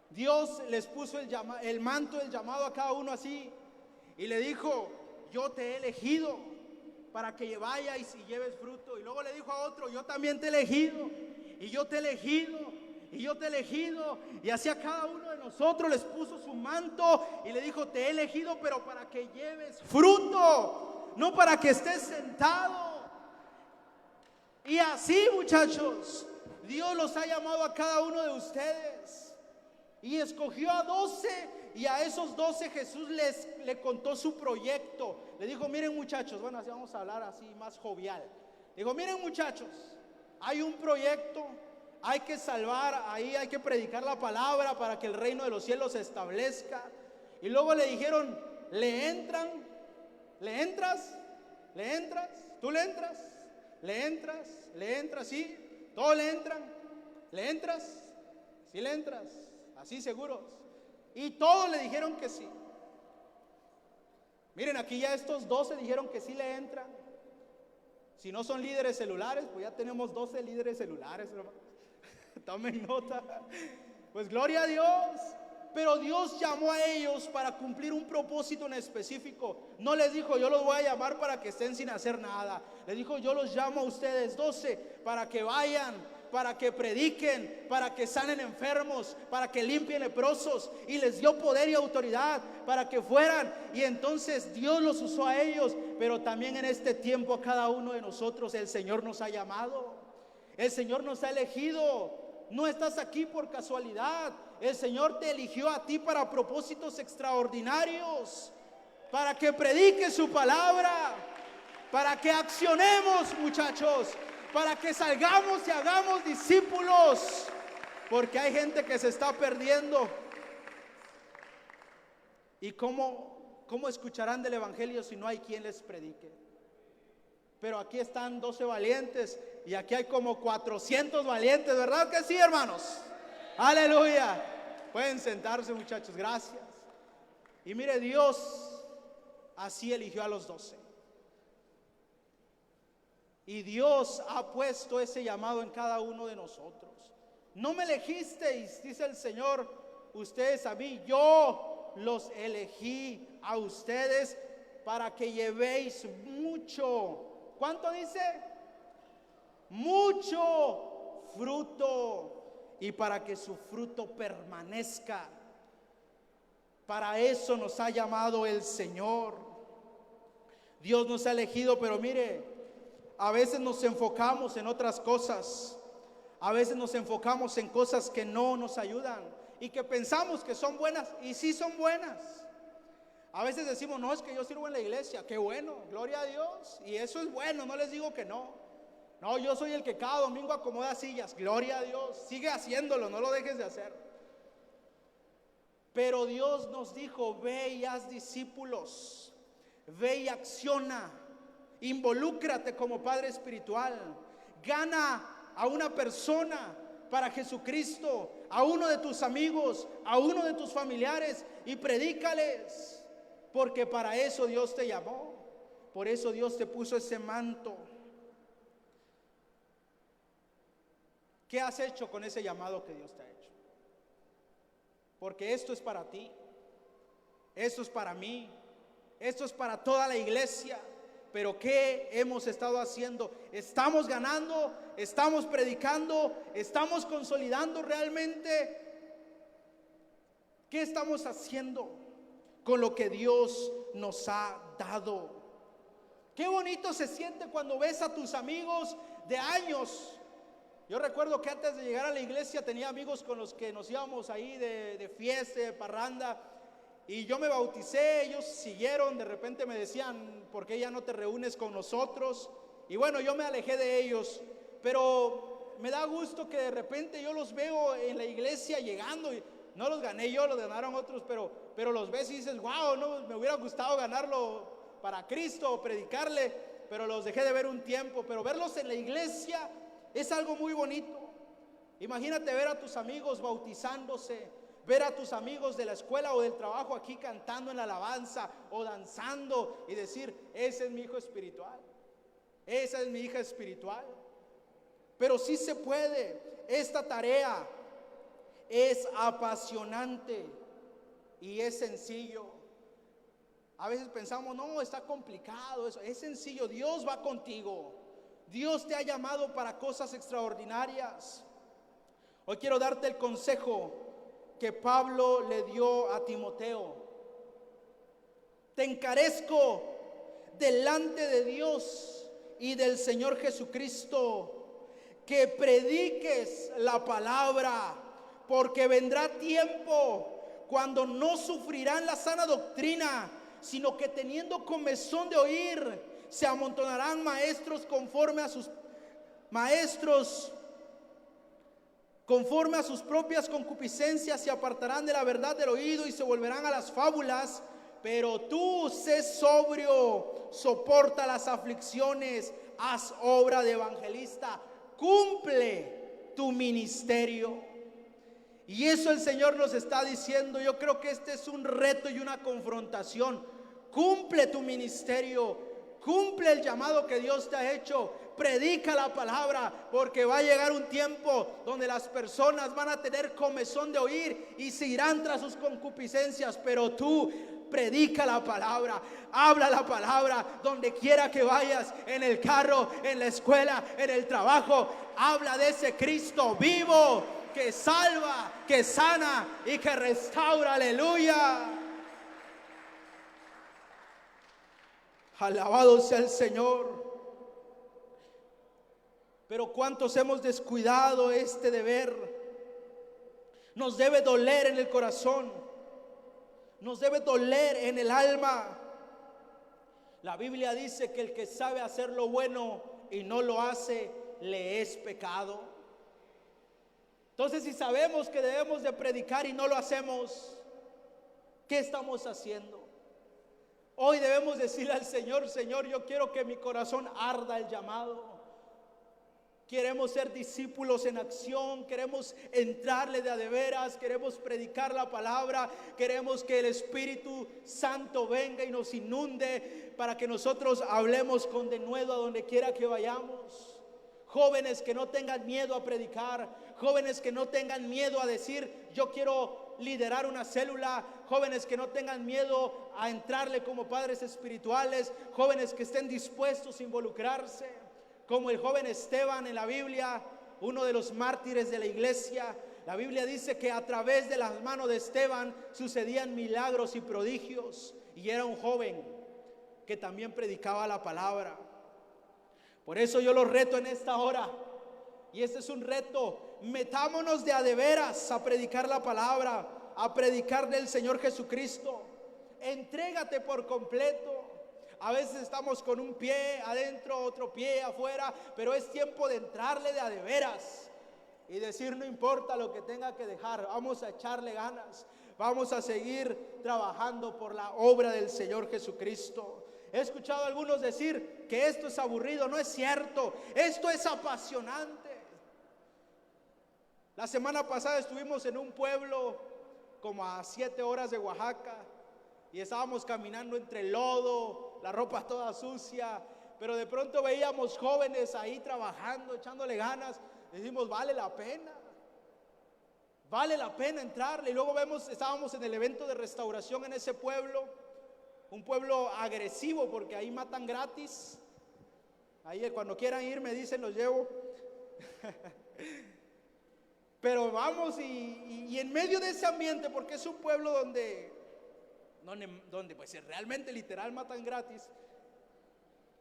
Dios les puso el manto del llamado a cada uno así y le dijo: yo te he elegido para que vayas y lleves fruto. Y luego le dijo a otro: yo también te he elegido, y yo te he elegido, y yo te he elegido. Y así a cada uno de nosotros les puso su manto y le dijo: te he elegido, pero para que lleves fruto, no para que estés sentado. Y así, muchachos, Dios los ha llamado a cada uno de ustedes y escogió a 12, y a esos 12 Jesús le contó su proyecto. Le dijo: miren, muchachos, bueno, así vamos a hablar así más jovial. Digo: miren, muchachos, hay un proyecto, hay que salvar, ahí hay que predicar la palabra para que el reino de los cielos se establezca. Y luego le dijeron: ¿le entran? ¿Le entras? ¿Le entras? ¿Tú le entras? ¿Le entras? ¿Le entras? ¿Sí? ¿Todos le entran? ¿Le entras? ¿Sí le entras? Así seguros. Y todos le dijeron que sí. Miren, aquí ya estos 12 dijeron que sí le entran. Si no son líderes celulares, pues ya tenemos 12 líderes celulares, hermano. Tomen nota. Pues gloria a Dios. Pero Dios llamó a ellos para cumplir un propósito en específico. No les dijo: yo los voy a llamar para que estén sin hacer nada. Les dijo: yo los llamo a ustedes 12 para que vayan, para que prediquen, para que sanen enfermos, para que limpien leprosos. Y les dio poder y autoridad para que fueran. Y entonces Dios los usó a ellos. Pero también en este tiempo a cada uno de nosotros el Señor nos ha llamado. El Señor nos ha elegido. No estás aquí por casualidad. El Señor te eligió a ti para propósitos extraordinarios, para que prediques su palabra, para que accionemos, muchachos, para que salgamos y hagamos discípulos, porque hay gente que se está perdiendo. ¿Y cómo escucharán del evangelio si no hay quien les predique? Pero aquí están 12 valientes y aquí hay como 400 valientes, ¿verdad que sí, hermanos? Aleluya. Pueden sentarse, muchachos, gracias. Y mire, Dios así eligió a los 12. Y Dios ha puesto ese llamado en cada uno de nosotros. No me elegisteis, dice el Señor, ustedes a mí. Yo los elegí a ustedes para que llevéis mucho. ¿Cuánto dice? Mucho fruto. Y para que su fruto permanezca. Para eso nos ha llamado el Señor. Dios nos ha elegido, pero mire, a veces nos enfocamos en otras cosas. A veces nos enfocamos en cosas que no nos ayudan y que pensamos que son buenas, y sí son buenas. A veces decimos: no, es que yo sirvo en la iglesia. Qué bueno, gloria a Dios. Y eso es bueno, no les digo que no. No, yo soy el que cada domingo acomoda sillas. Gloria a Dios, sigue haciéndolo, no lo dejes de hacer. Pero Dios nos dijo: ve y haz discípulos, ve y acciona, involúcrate como padre espiritual, gana a una persona para Jesucristo, a uno de tus amigos, a uno de tus familiares, y predícales, porque para eso Dios te llamó, por eso Dios te puso ese manto. ¿Qué has hecho con ese llamado que Dios te ha hecho? Porque esto es para ti, esto es para mí, esto es para toda la iglesia. Pero ¿qué hemos estado haciendo? ¿Estamos ganando? ¿Estamos predicando? ¿Estamos consolidando realmente? ¿Qué estamos haciendo con lo que Dios nos ha dado? Qué bonito se siente cuando ves a tus amigos de años. Yo recuerdo que antes de llegar a la iglesia tenía amigos con los que nos íbamos ahí de fiesta, de parranda. Y yo me bauticé, ellos siguieron, de repente me decían: ¿por qué ya no te reúnes con nosotros? Y bueno, yo me alejé de ellos, pero me da gusto que de repente yo los veo en la iglesia llegando. Y no los gané yo, los ganaron otros, pero los ves y dices: wow, no, me hubiera gustado ganarlo para Cristo o predicarle, pero los dejé de ver un tiempo. Pero verlos en la iglesia es algo muy bonito. Imagínate ver a tus amigos bautizándose, ver a tus amigos de la escuela o del trabajo aquí cantando en la alabanza o danzando y decir: ese es mi hijo espiritual, esa es mi hija espiritual. Pero sí se puede. Esta tarea es apasionante y es sencillo. A veces pensamos, no, está complicado eso. Es sencillo, Dios va contigo. Dios te ha llamado para cosas extraordinarias. Hoy quiero darte el consejo que Pablo le dio a Timoteo. Te encarezco delante de Dios y del Señor Jesucristo que prediques la palabra, porque vendrá tiempo cuando no sufrirán la sana doctrina, sino que teniendo comezón de oír, se amontonarán maestros conforme a sus propias concupiscencias, se apartarán de la verdad del oído y se volverán a las fábulas. Pero tú sé sobrio, soporta las aflicciones, haz obra de evangelista, cumple tu ministerio. Y eso el Señor nos está diciendo. Yo creo que este es un reto y una confrontación. Cumple tu ministerio, cumple el llamado que Dios te ha hecho. Predica la palabra, porque va a llegar un tiempo donde las personas van a tener comezón de oír y se irán tras sus concupiscencias. Pero tú predica la palabra, habla la palabra donde quiera que vayas, en el carro, en la escuela, en el trabajo. Habla de ese Cristo vivo que salva, que sana y que restaura. Aleluya. Alabado sea el Señor. Pero cuántos hemos descuidado este deber. Nos debe doler en el corazón, nos debe doler en el alma. La Biblia dice que el que sabe hacer lo bueno y no lo hace, le es pecado. Entonces, si sabemos que debemos de predicar y no lo hacemos, ¿qué estamos haciendo? Hoy debemos decirle al Señor: Señor, yo quiero que mi corazón arda el llamado. Queremos ser discípulos en acción, queremos entrarle de a de veras, queremos predicar la palabra, queremos que el Espíritu Santo venga y nos inunde para que nosotros hablemos con denuedo a donde quiera que vayamos. Jóvenes que no tengan miedo a predicar, jóvenes que no tengan miedo a decir: yo quiero liderar una célula, jóvenes que no tengan miedo a entrarle como padres espirituales, jóvenes que estén dispuestos a involucrarse, como el joven Esteban en la Biblia, uno de los mártires de la iglesia. La Biblia dice que a través de las manos de Esteban sucedían milagros y prodigios, y era un joven que también predicaba la palabra. Por eso yo los reto en esta hora, y este es un reto: metámonos de a de veras a predicar la palabra, a predicar del Señor Jesucristo. Entrégate por completo. A veces estamos con un pie adentro, otro pie afuera, pero es tiempo de entrarle de a de veras y decir: no importa lo que tenga que dejar, vamos a echarle ganas, vamos a seguir trabajando por la obra del Señor Jesucristo. He escuchado a algunos decir que esto es aburrido. No es cierto, esto es apasionante. La semana pasada estuvimos en un pueblo como a 7 horas de Oaxaca, y estábamos caminando entre lodo, la ropa toda sucia, pero de pronto veíamos jóvenes ahí trabajando, echándole ganas. Decimos: vale la pena entrarle. Y luego estábamos en el evento de restauración en ese pueblo, un pueblo agresivo porque ahí matan gratis. Ahí cuando quieran ir me dicen, los llevo. Pero vamos y en medio de ese ambiente, porque es un pueblo donde pues realmente literal matan gratis,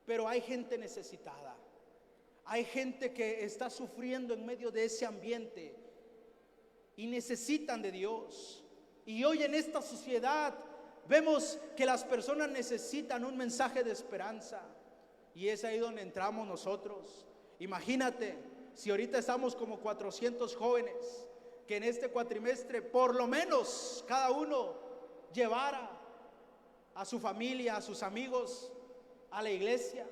pero hay gente necesitada, hay gente que está sufriendo en medio de ese ambiente y necesitan de Dios. Y hoy en esta sociedad vemos que las personas necesitan un mensaje de esperanza, y es ahí donde entramos nosotros. Imagínate si ahorita estamos como 400 jóvenes, que en este cuatrimestre por lo menos cada uno llevara a su familia, a sus amigos a la iglesia.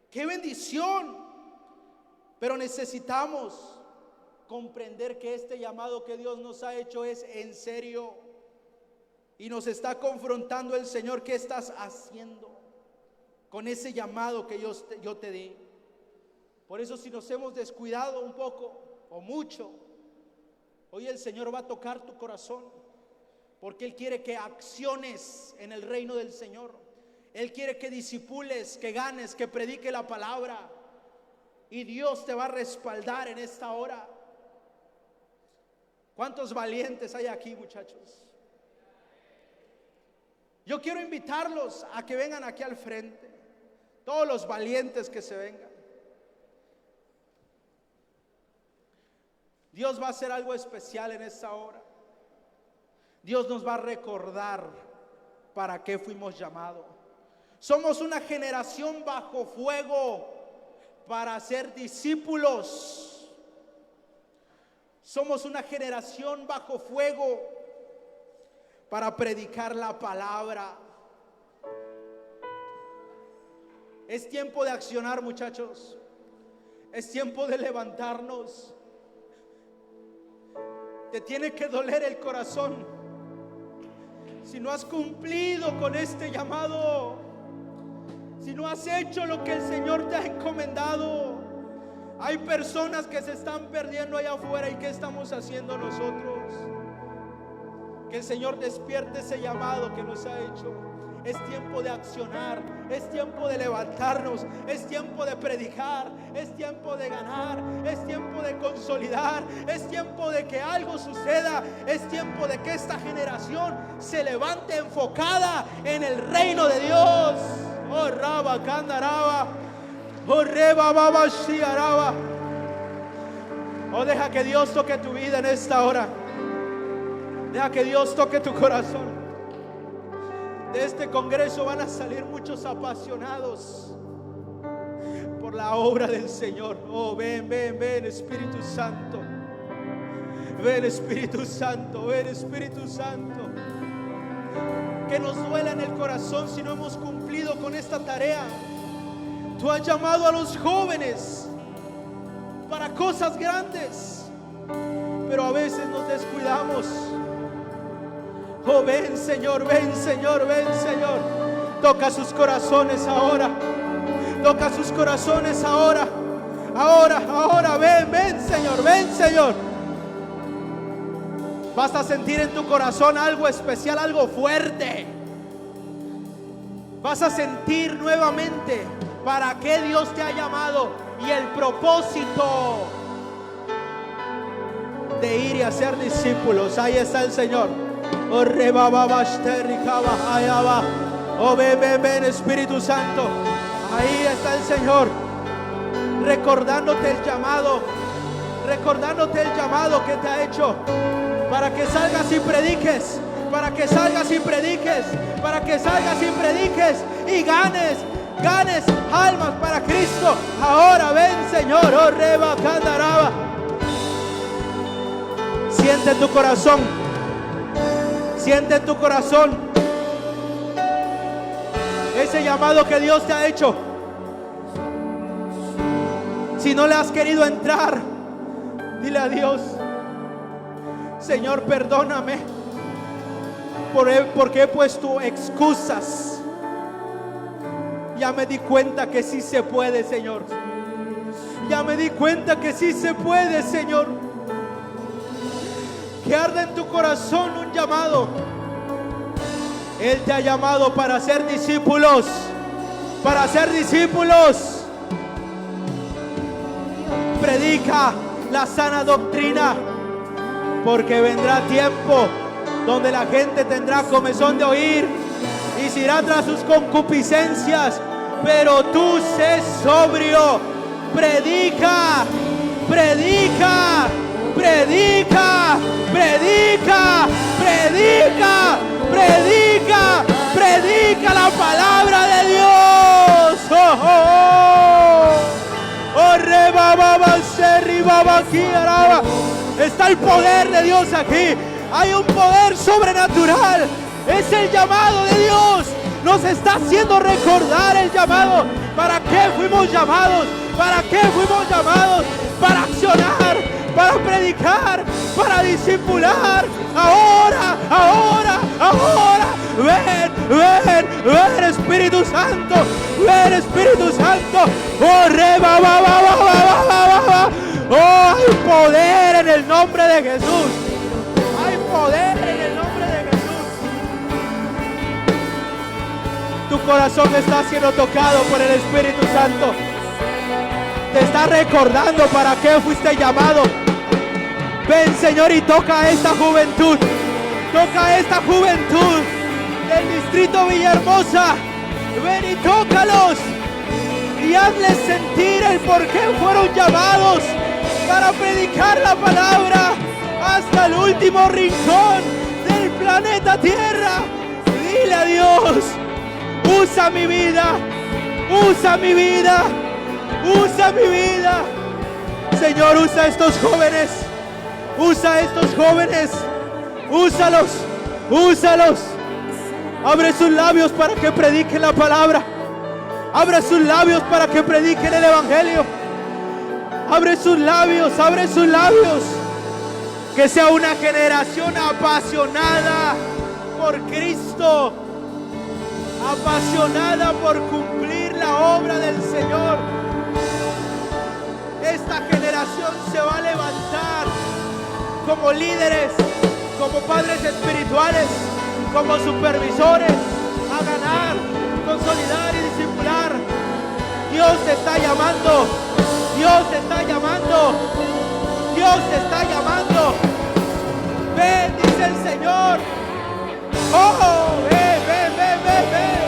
¡Qué bendición! Pero necesitamos comprender que este llamado que Dios nos ha hecho es en serio, y nos está confrontando el Señor. ¿Qué estás haciendo con ese llamado que yo te di? Por eso, si nos hemos descuidado un poco o mucho, Hoy el Señor va a tocar tu corazón, porque Él quiere que acciones en el reino del Señor. Él quiere que discipules, que ganes, que predique la palabra. Y Dios te va a respaldar en esta hora. ¿Cuántos valientes hay aquí, muchachos? Yo quiero invitarlos a que vengan aquí al frente. Todos los valientes que se vengan. Dios va a hacer algo especial en esta hora. Dios nos va a recordar para qué fuimos llamados. Somos una generación bajo fuego para ser discípulos. Somos una generación bajo fuego para predicar la palabra. Es tiempo de accionar, muchachos. Es tiempo de levantarnos. Te tiene que doler el corazón si no has cumplido con este llamado, si no has hecho lo que el Señor te ha encomendado. Hay personas que se están perdiendo allá afuera. ¿Y qué estamos haciendo nosotros? Que el Señor despierte ese llamado que nos ha hecho. Es tiempo de accionar, es tiempo de levantarnos, es tiempo de predicar, es tiempo de ganar, es tiempo de consolidar, es tiempo de que algo suceda, es tiempo de que esta generación se levante enfocada en el reino de Dios. Oh Raba Candaraba, oh Reba Baba Shiaraba. Oh, deja que Dios toque tu vida en esta hora. Deja que Dios toque tu corazón. De este congreso van a salir muchos apasionados por la obra del Señor. Oh, ven, ven, ven, Espíritu Santo. Ven, Espíritu Santo, ven, Espíritu Santo. Que nos duela en el corazón si no hemos cumplido con esta tarea. Tú has llamado a los jóvenes para cosas grandes, pero a veces nos descuidamos. Oh, ven Señor, ven Señor, ven Señor. Toca sus corazones ahora. Toca sus corazones ahora. Ahora, ven, ven Señor, ven Señor. Vas a sentir en tu corazón algo especial, algo fuerte. Vas a sentir nuevamente para qué Dios te ha llamado y el propósito de ir y hacer discípulos. Ahí está el Señor. Oh, oh, ven, ven, ven, Espíritu Santo. Ahí está el Señor, recordándote el llamado que te ha hecho, para que salgas y prediques, para que salgas y prediques, para que salgas y prediques y ganes almas para Cristo. Ahora ven Señor. Oh, Reba Candaraba. Siente tu corazón. Siente en tu corazón ese llamado que Dios te ha hecho. Si no le has querido entrar, dile a Dios: Señor, perdóname porque he puesto excusas. Ya me di cuenta que sí se puede, Señor. Ya me di cuenta que sí se puede, Señor. Que arde en tu corazón un llamado. Él te ha llamado para ser discípulos. Para ser discípulos. Predica la sana doctrina, porque vendrá tiempo donde la gente tendrá comezón de oír y se irá tras sus concupiscencias. Pero tú sé sobrio. Predica, predica, predica, predica, predica, predica, predica la palabra de Dios. Oh, oh, oh. Oh, reba, baba, serri, baba, aquí, araba. Está el poder de Dios aquí. Hay un poder sobrenatural. Es el llamado de Dios. Nos está haciendo recordar el llamado. ¿Para qué fuimos llamados? ¿Para qué fuimos llamados? Para accionar, para predicar, para discipular. Ahora, ahora, ahora. Ven, ven, ven, Espíritu Santo. Ven, Espíritu Santo. Oh, reba, ba, ba, ba, ba, ba, ba, ba. Oh, hay poder en el nombre de Jesús. poder en el nombre de Jesús. Tu corazón está siendo tocado por el Espíritu Santo. Te está recordando para qué fuiste llamado. Ven, Señor, y toca a esta juventud. Toca a esta juventud del distrito Villahermosa. Ven y tócalos y hazles sentir el por qué fueron llamados para predicar la palabra hasta el último rincón del planeta Tierra. Dile a Dios: usa mi vida, usa mi vida, usa mi vida. Señor, usa a estos jóvenes, usa a estos jóvenes, úsalos, úsalos. Abre sus labios para que prediquen la palabra. Abre sus labios para que prediquen el evangelio. Abre sus labios, abre sus labios. Que sea una generación apasionada por Cristo, apasionada por cumplir la obra del Señor. Esta generación se va a levantar como líderes, como padres espirituales, como supervisores, a ganar, consolidar y discipular. Dios te está llamando, Dios te está llamando, Dios te está llamando. Ven, dice el Señor. Oh, ven, ven, ven, ven, ven.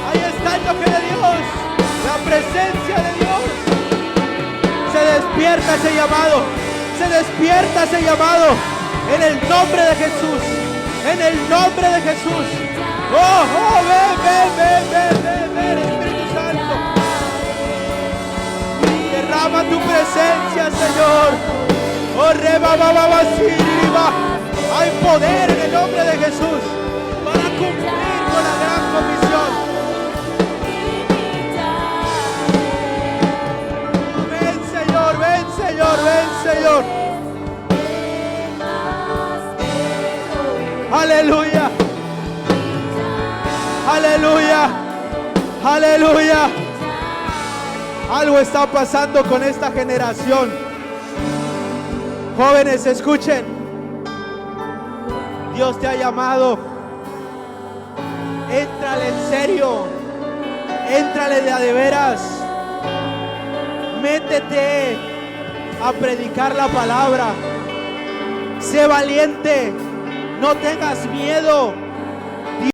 Ahí está el toque de Dios, la presencia de Dios. Se despierta ese llamado, se despierta ese llamado en el nombre de Jesús, en el nombre de Jesús. Oh, oh, ven, ven, ven, ven, ven, ven, Espíritu Santo. Derrama tu presencia, Señor. Oh, reba, ba, ba, ba, sí, riba. Hay poder en el nombre de Jesús para cumplir con la gran comisión. Ven, Señor, ven, Señor, ven, Señor. Aleluya. Aleluya. Aleluya. Algo está pasando con esta generación. Jóvenes, escuchen. Dios te ha llamado. Éntrale en serio. Éntrale de a de veras. Métete a predicar la palabra. Sé valiente. No tengas miedo.